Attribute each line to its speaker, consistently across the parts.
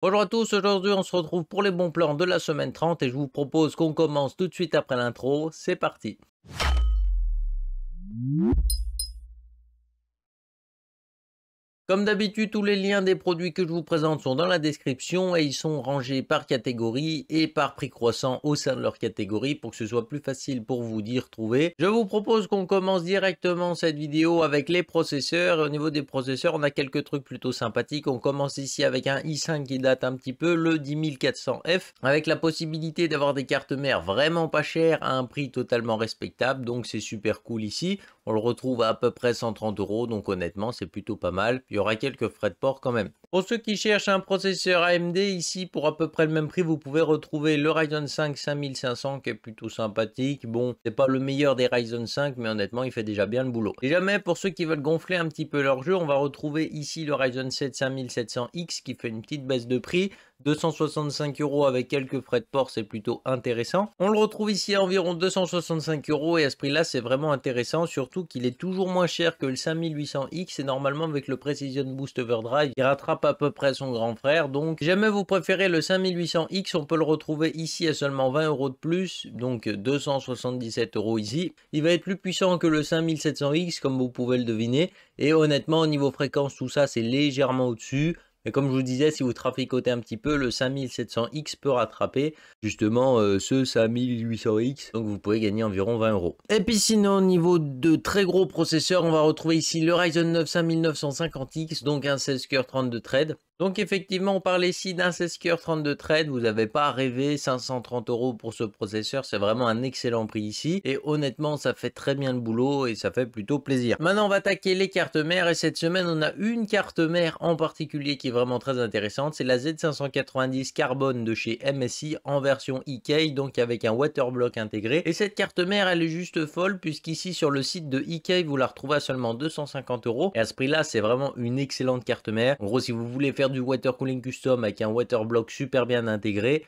Speaker 1: Bonjour à tous, aujourd'hui on se retrouve pour les bons plans de la semaine 30 et je vous propose qu'on commence tout de suite après l'intro, c'est parti. Comme d'habitude, tous les liens des produits que je vous présente sont dans la description et ils sont rangés par catégorie et par prix croissant au sein de leur catégorie pour que ce soit plus facile pour vous d'y retrouver. Je vous propose qu'on commence directement cette vidéo avec les processeurs. Et au niveau des processeurs, on a quelques trucs plutôt sympathiques. On commence ici avec un i5 qui date un petit peu, le 10400F, avec la possibilité d'avoir des cartes mères vraiment pas chères à un prix totalement respectable. Donc c'est super cool ici. On le retrouve à peu près 130 €, donc honnêtement c'est plutôt pas mal. Il y aura quelques frais de port quand même. Pour ceux qui cherchent un processeur AMD, ici pour à peu près le même prix, vous pouvez retrouver le Ryzen 5 5500 qui est plutôt sympathique. Bon, c'est pas le meilleur des Ryzen 5, mais honnêtement il fait déjà bien le boulot. Et jamais pour ceux qui veulent gonfler un petit peu leur jeu, on va retrouver ici le Ryzen 7 5700X qui fait une petite baisse de prix. 265 € avec quelques frais de port, c'est plutôt intéressant. On le retrouve ici à environ 265 € et à ce prix-là, c'est vraiment intéressant, surtout qu'il est toujours moins cher que le 5800X et normalement avec le Precision Boost Overdrive, il rattrape à peu près son grand frère. Donc, si jamais vous préférez le 5800X, on peut le retrouver ici à seulement 20 € de plus, donc 277 € ici. Il va être plus puissant que le 5700X, comme vous pouvez le deviner, et honnêtement, au niveau fréquence, tout ça, c'est légèrement au-dessus. Et comme je vous disais, si vous traficotez un petit peu, le 5700X peut rattraper justement ce 5800X. Donc vous pouvez gagner environ 20 €. Et puis sinon, au niveau de très gros processeurs, on va retrouver ici le Ryzen 9 5950X, donc un 16 coeurs 32 threads. Donc effectivement, on parle ici d'un 16 coeurs 32 threads, vous n'avez pas à rêver, 530 € pour ce processeur, c'est vraiment un excellent prix ici. Et honnêtement, ça fait très bien le boulot et ça fait plutôt plaisir. Maintenant, on va attaquer les cartes mères et cette semaine, on a une carte mère en particulier qui est vraiment très intéressante. C'est la Z590 Carbone de chez MSI en version EK, donc avec un waterblock intégré. Et cette carte mère, elle est juste folle puisqu'ici sur le site de EK, vous la retrouvez à seulement 250 €. Et à ce prix-là, c'est vraiment une excellente carte mère. En gros, si vous voulez faire du water cooling custom avec un waterblock super bien intégré,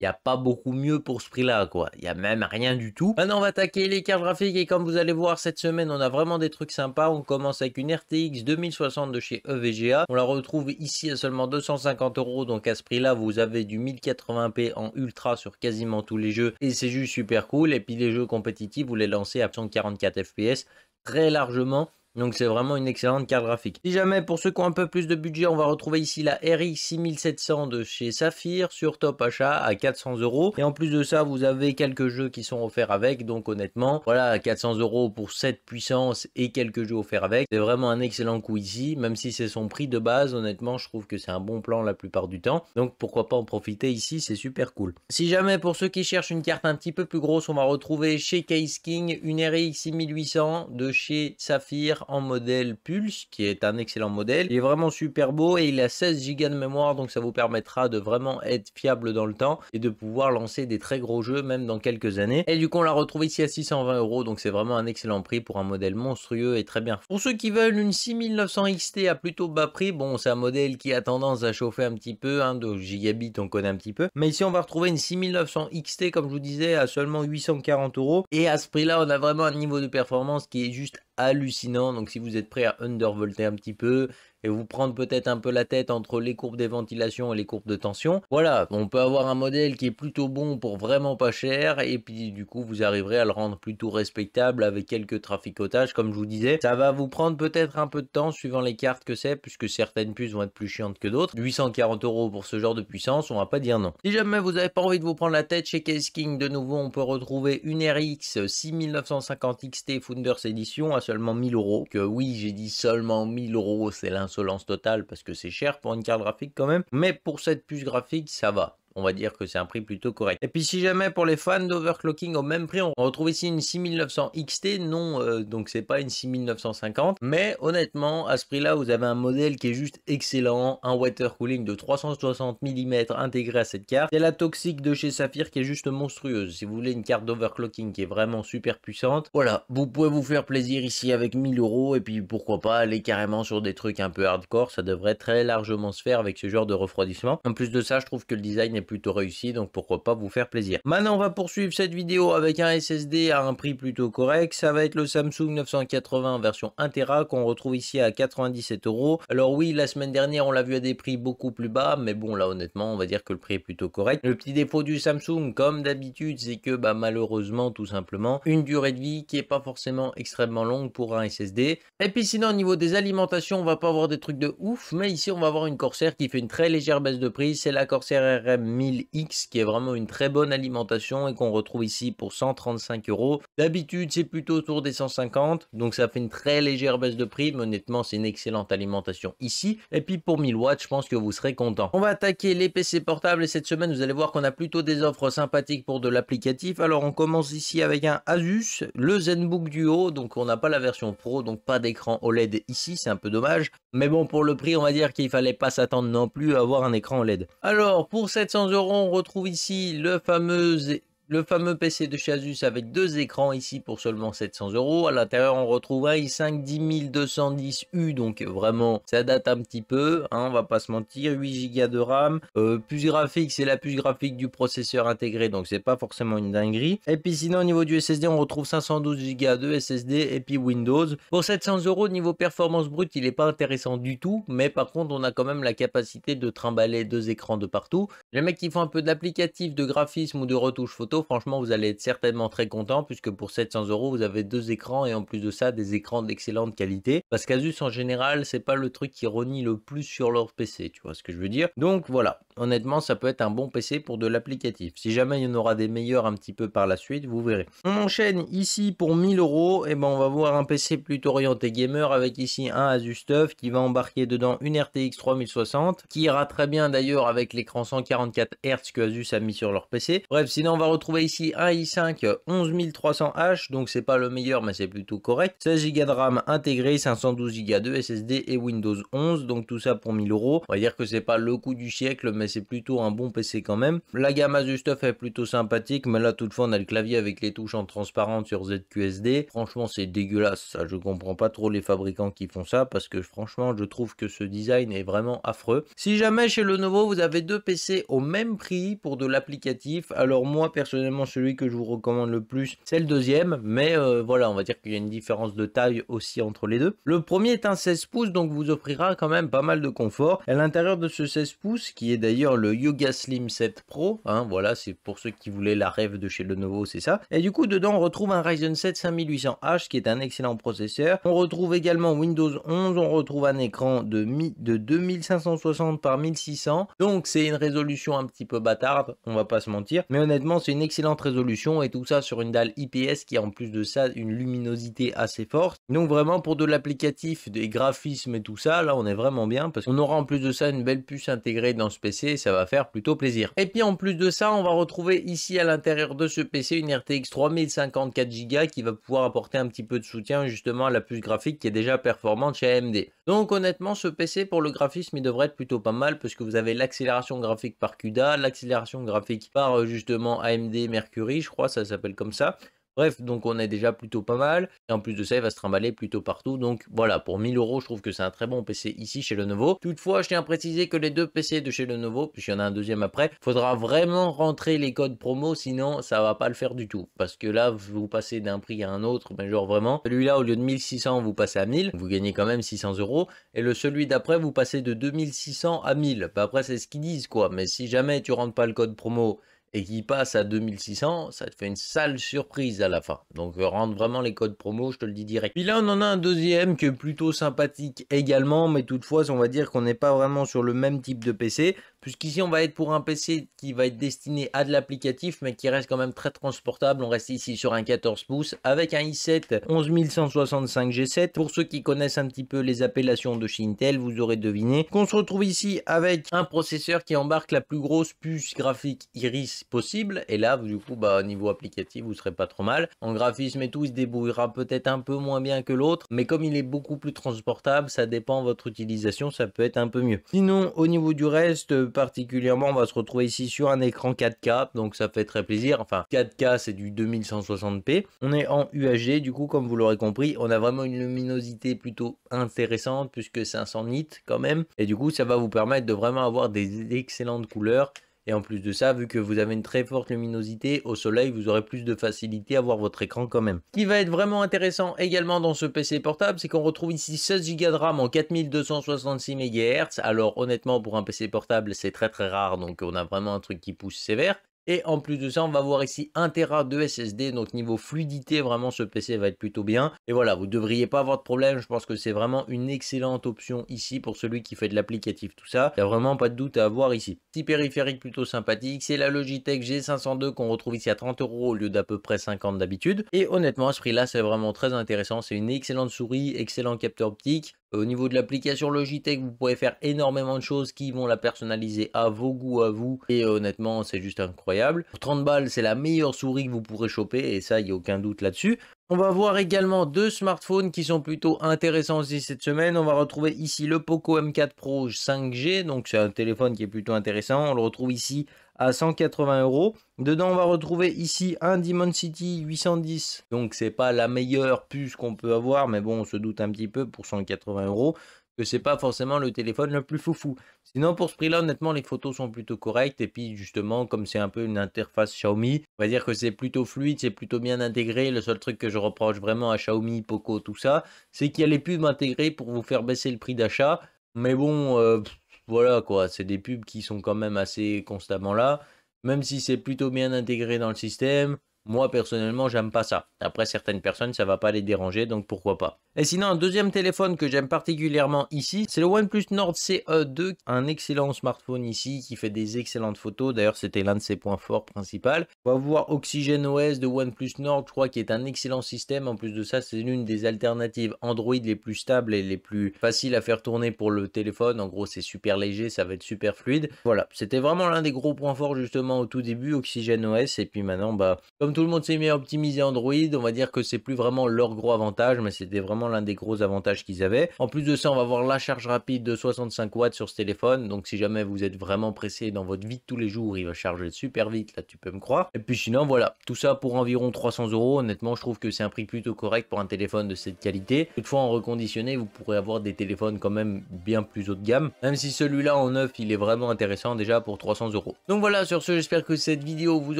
Speaker 1: il n'y a pas beaucoup mieux pour ce prix-là, quoi. Il n'y a même rien du tout. Maintenant, on va attaquer les cartes graphiques et comme vous allez voir, cette semaine, on a vraiment des trucs sympas. On commence avec une RTX 2060 de chez EVGA. On la retrouve ici à seulement 250 €. Donc à ce prix-là, vous avez du 1080p en ultra sur quasiment tous les jeux. Et c'est juste super cool. Et puis les jeux compétitifs, vous les lancez à 144 FPS très largement. Donc c'est vraiment une excellente carte graphique. Si jamais pour ceux qui ont un peu plus de budget, on va retrouver ici la RX 6700 de chez Saphir sur Top Achat à 400 €. Et en plus de ça, vous avez quelques jeux qui sont offerts avec. Donc honnêtement, voilà, 400 € pour cette puissance et quelques jeux offerts avec. C'est vraiment un excellent coup ici, même si c'est son prix de base. Honnêtement, je trouve que c'est un bon plan la plupart du temps. Donc pourquoi pas en profiter ici, c'est super cool. Si jamais pour ceux qui cherchent une carte un petit peu plus grosse, on va retrouver chez Case King une RX 6800 de chez Saphir en modèle Pulse, qui est un excellent modèle. Il est vraiment super beau et il a 16 Go de mémoire, donc ça vous permettra de vraiment être fiable dans le temps et de pouvoir lancer des très gros jeux même dans quelques années. Et du coup, on la retrouve ici à 620 €, donc c'est vraiment un excellent prix pour un modèle monstrueux et très bien. Pour ceux qui veulent une 6900 XT à plutôt bas prix, bon, c'est un modèle qui a tendance à chauffer un petit peu, hein, de gigabits on connaît un petit peu. Mais ici, on va retrouver une 6900 XT, comme je vous disais, à seulement 840 €. Et à ce prix-là, on a vraiment un niveau de performance qui est juste hallucinant. Donc si vous êtes prêt à undervolter un petit peu et vous prendre peut-être un peu la tête entre les courbes des ventilations et les courbes de tension, voilà, on peut avoir un modèle qui est plutôt bon pour vraiment pas cher et puis du coup vous arriverez à le rendre plutôt respectable avec quelques traficotages comme je vous disais. Ça va vous prendre peut-être un peu de temps suivant les cartes que c'est, puisque certaines puces vont être plus chiantes que d'autres. 840 € pour ce genre de puissance, on va pas dire non. Si jamais vous n'avez pas envie de vous prendre la tête, chez Case King de nouveau on peut retrouver une RX 6950 XT Founders Edition à seulement 1000 €. Que oui, j'ai dit seulement 1000 €, c'est l'insolence totale parce que c'est cher pour une carte graphique quand même. Mais pour cette puce graphique, ça va. On va dire que c'est un prix plutôt correct. Et puis si jamais pour les fans d'overclocking au même prix, on retrouve ici une 6900 XT, non, donc c'est pas une 6950, mais honnêtement à ce prix là vous avez un modèle qui est juste excellent, un water cooling de 360 mm intégré à cette carte. C'est la Toxic de chez Saphir qui est juste monstrueuse. Si vous voulez une carte d'overclocking qui est vraiment super puissante, voilà, vous pouvez vous faire plaisir ici avec 1000 € et puis pourquoi pas aller carrément sur des trucs un peu hardcore, ça devrait très largement se faire avec ce genre de refroidissement. En plus de ça, je trouve que le design est plutôt réussi, donc pourquoi pas vous faire plaisir. Maintenant, on va poursuivre cette vidéo avec un SSD à un prix plutôt correct. Ça va être le Samsung 980 version 1 Tera qu'on retrouve ici à 97 €. Alors oui, la semaine dernière, on l'a vu à des prix beaucoup plus bas, mais bon, là, honnêtement, on va dire que le prix est plutôt correct. Le petit défaut du Samsung, comme d'habitude, c'est que malheureusement, tout simplement, une durée de vie qui est pas forcément extrêmement longue pour un SSD. Et puis sinon, au niveau des alimentations, on va pas avoir des trucs de ouf, mais ici, on va avoir une Corsair qui fait une très légère baisse de prix. C'est la Corsair RM 1000X qui est vraiment une très bonne alimentation et qu'on retrouve ici pour 135 €. D'habitude, c'est plutôt autour des 150, donc ça fait une très légère baisse de prix, mais honnêtement, c'est une excellente alimentation ici. Et puis pour 1000 watts, je pense que vous serez content. On va attaquer les PC portables et cette semaine, vous allez voir qu'on a plutôt des offres sympathiques pour de l'applicatif. Alors on commence ici avec un Asus, le ZenBook Duo, donc on n'a pas la version Pro, donc pas d'écran OLED ici, c'est un peu dommage. Mais bon, pour le prix, on va dire qu'il fallait pas s'attendre non plus à avoir un écran OLED. Alors pour 700 €, on retrouve ici le fameux PC de chez Asus avec deux écrans ici pour seulement 700 €. À l'intérieur, on retrouve un i5 10210U, donc vraiment, ça date un petit peu, hein, on va pas se mentir. 8 Go de RAM, puce graphique, c'est la puce graphique du processeur intégré, donc c'est pas forcément une dinguerie. Et puis sinon, au niveau du SSD, on retrouve 512 Go de SSD et puis Windows. Pour 700 €, niveau performance brute, il est pas intéressant du tout, mais par contre, on a quand même la capacité de trimballer deux écrans de partout. Les mecs qui font un peu d'applicatif, de graphisme ou de retouche photo, franchement, vous allez être certainement très content puisque pour 700 €, vous avez deux écrans et en plus de ça, des écrans d'excellente qualité. Parce qu'Asus, en général, c'est pas le truc qui renie le plus sur leur PC, tu vois ce que je veux dire. Donc voilà, honnêtement, ça peut être un bon PC pour de l'applicatif. Si jamais il y en aura des meilleurs un petit peu par la suite, vous verrez. On enchaîne ici pour 1000 €, et on va voir un PC plutôt orienté gamer avec ici un Asus TUF qui va embarquer dedans une RTX 3060 qui ira très bien d'ailleurs avec l'écran 144 Hz que Asus a mis sur leur PC. Bref, sinon on va retrouver ici un i5 11300H, donc c'est pas le meilleur mais c'est plutôt correct. 16 Go de RAM intégré, 512 Go de SSD et Windows 11, donc tout ça pour 1000 €. On va dire que c'est pas le coup du siècle, mais c'est plutôt un bon PC quand même. La gamme Asus TUF est plutôt sympathique, mais là toutefois on a le clavier avec les touches en transparente sur ZQSD. Franchement c'est dégueulasse, ça je comprends pas trop les fabricants qui font ça, parce que franchement je trouve que ce design est vraiment affreux. Si jamais chez Lenovo vous avez deux PC au même prix pour de l'applicatif, alors moi personnellement celui que je vous recommande le plus c'est le deuxième, mais voilà, on va dire qu'il y a une différence de taille aussi entre les deux. Le premier est un 16 pouces, donc vous offrira quand même pas mal de confort. À l'intérieur de ce 16 pouces, qui est d'ailleurs le Yoga Slim 7 Pro, hein, voilà, c'est pour ceux qui voulaient la rêve de chez Lenovo, c'est ça. Et du coup dedans on retrouve un Ryzen 7 5800H qui est un excellent processeur. On retrouve également Windows 11, on retrouve un écran de 2560 par 1600, donc c'est une résolution un petit peu bâtarde, on va pas se mentir, mais honnêtement c'est une excellente résolution et tout ça sur une dalle IPS qui a en plus de ça une luminosité assez forte. Donc vraiment pour de l'applicatif, des graphismes et tout ça, là on est vraiment bien parce qu'on aura en plus de ça une belle puce intégrée dans ce PC et ça va faire plutôt plaisir. Et puis en plus de ça, on va retrouver ici à l'intérieur de ce PC une RTX 3054 Go qui va pouvoir apporter un petit peu de soutien justement à la puce graphique qui est déjà performante chez AMD. Donc honnêtement ce PC pour le graphisme il devrait être plutôt pas mal parce que vous avez l'accélération graphique par CUDA, l'accélération graphique par justement AMD Mercury, je crois ça s'appelle comme ça. Bref, donc on est déjà plutôt pas mal. Et en plus de ça, il va se trimballer plutôt partout. Donc voilà, pour 1000 €, je trouve que c'est un très bon PC ici chez Lenovo. Toutefois, je tiens à préciser que les deux PC de chez Lenovo, puisqu'il y en a un deuxième après, faudra vraiment rentrer les codes promo, sinon ça va pas le faire du tout. Parce que là, vous passez d'un prix à un autre, mais genre vraiment. Celui-là, au lieu de 1600, vous passez à 1000. Vous gagnez quand même 600 €. Et celui d'après, vous passez de 2600 à 1000. Bah, après, c'est ce qu'ils disent, quoi. Mais si jamais tu rentres pas le code promo et qui passe à 2600, ça te fait une sale surprise à la fin. Donc rentre vraiment les codes promo, je te le dis direct. Puis là on en a un deuxième qui est plutôt sympathique également, mais toutefois on va dire qu'on n'est pas vraiment sur le même type de PC, puisqu'ici on va être pour un PC qui va être destiné à de l'applicatif, mais qui reste quand même très transportable. On reste ici sur un 14 pouces avec un i7 11165 G7. Pour ceux qui connaissent un petit peu les appellations de chez Intel, vous aurez deviné qu'on se retrouve ici avec un processeur qui embarque la plus grosse puce graphique Iris possible, et là du coup au niveau applicatif vous serez pas trop mal. En graphisme et tout il se débrouillera peut-être un peu moins bien que l'autre, mais comme il est beaucoup plus transportable, ça dépend de votre utilisation, ça peut être un peu mieux. Sinon au niveau du reste, particulièrement on va se retrouver ici sur un écran 4K, donc ça fait très plaisir. Enfin 4K c'est du 2160p, on est en UHD, du coup comme vous l'aurez compris on a vraiment une luminosité plutôt intéressante puisque 500 nits quand même, et du coup ça va vous permettre de vraiment avoir des excellentes couleurs Et en plus de ça, vu que vous avez une très forte luminosité, au soleil, vous aurez plus de facilité à voir votre écran quand même. Ce qui va être vraiment intéressant également dans ce PC portable, c'est qu'on retrouve ici 16 Go de RAM en 4266 MHz. Alors honnêtement, pour un PC portable, c'est très très rare, donc on a vraiment un truc qui pousse sévère. Et en plus de ça, on va voir ici 1 Tera de SSD, donc niveau fluidité, vraiment ce PC va être plutôt bien. Et voilà, vous ne devriez pas avoir de problème, je pense que c'est vraiment une excellente option ici pour celui qui fait de l'applicatif, tout ça. Il n'y a vraiment pas de doute à avoir ici. Petit périphérique plutôt sympathique, c'est la Logitech G502 qu'on retrouve ici à 30 € au lieu d'à peu près 50 d'habitude. Et honnêtement, à ce prix-là, c'est vraiment très intéressant. C'est une excellente souris, excellent capteur optique. Au niveau de l'application Logitech, vous pouvez faire énormément de choses qui vont la personnaliser à vos goûts, à vous. Et honnêtement, c'est juste incroyable. Pour 30 balles, c'est la meilleure souris que vous pourrez choper. Et ça, il n'y a aucun doute là-dessus. On va voir également deux smartphones qui sont plutôt intéressants aussi cette semaine. On va retrouver ici le Poco M4 Pro 5G. Donc c'est un téléphone qui est plutôt intéressant. On le retrouve ici à 180 €. Dedans, on va retrouver ici un Dimensity 810. Donc c'est pas la meilleure puce qu'on peut avoir, mais bon, on se doute un petit peu pour 180 € que c'est pas forcément le téléphone le plus foufou. Sinon, pour ce prix-là, honnêtement, les photos sont plutôt correctes. Et puis, justement, comme c'est un peu une interface Xiaomi, on va dire que c'est plutôt fluide, c'est plutôt bien intégré. Le seul truc que je reproche vraiment à Xiaomi, Poco, tout ça, c'est qu'il y a les pubs intégrées pour vous faire baisser le prix d'achat. Mais bon, voilà quoi, c'est des pubs qui sont quand même assez constamment là. Même si c'est plutôt bien intégré dans le système, moi personnellement, j'aime pas ça. Après, certaines personnes, ça va pas les déranger, donc pourquoi pas. Et sinon, un deuxième téléphone que j'aime particulièrement ici, c'est le OnePlus Nord CE2, un excellent smartphone ici qui fait des excellentes photos. D'ailleurs, c'était l'un de ses points forts principaux. On va voir Oxygen OS de OnePlus Nord, je crois, qui est un excellent système. En plus de ça, c'est l'une des alternatives Android les plus stables et les plus faciles à faire tourner pour le téléphone. En gros, c'est super léger, ça va être super fluide. Voilà, c'était vraiment l'un des gros points forts justement au tout début, Oxygen OS. Et puis maintenant, bah, comme tout le monde s'est mis à optimiser Android, on va dire que c'est plus vraiment leur gros avantage, mais c'était vraiment l'un des gros avantages qu'ils avaient. En plus de ça, on va voir la charge rapide de 65 watts sur ce téléphone. Donc si jamais vous êtes vraiment pressé dans votre vie de tous les jours, il va charger super vite, là tu peux me croire. Et puis sinon, voilà, tout ça pour environ 300 €. Honnêtement, je trouve que c'est un prix plutôt correct pour un téléphone de cette qualité. Toutefois, en reconditionné, vous pourrez avoir des téléphones quand même bien plus haut de gamme. Même si celui-là en neuf, il est vraiment intéressant déjà pour 300 €. Donc voilà, sur ce, j'espère que cette vidéo vous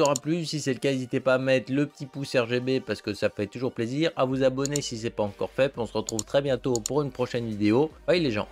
Speaker 1: aura plu. Si c'est le cas, n'hésitez pas à mettre le petit pouce RGB parce que ça fait toujours plaisir, à vous abonner si c'est pas encore fait. On se retrouve très bientôt pour une prochaine vidéo. Bye les gens.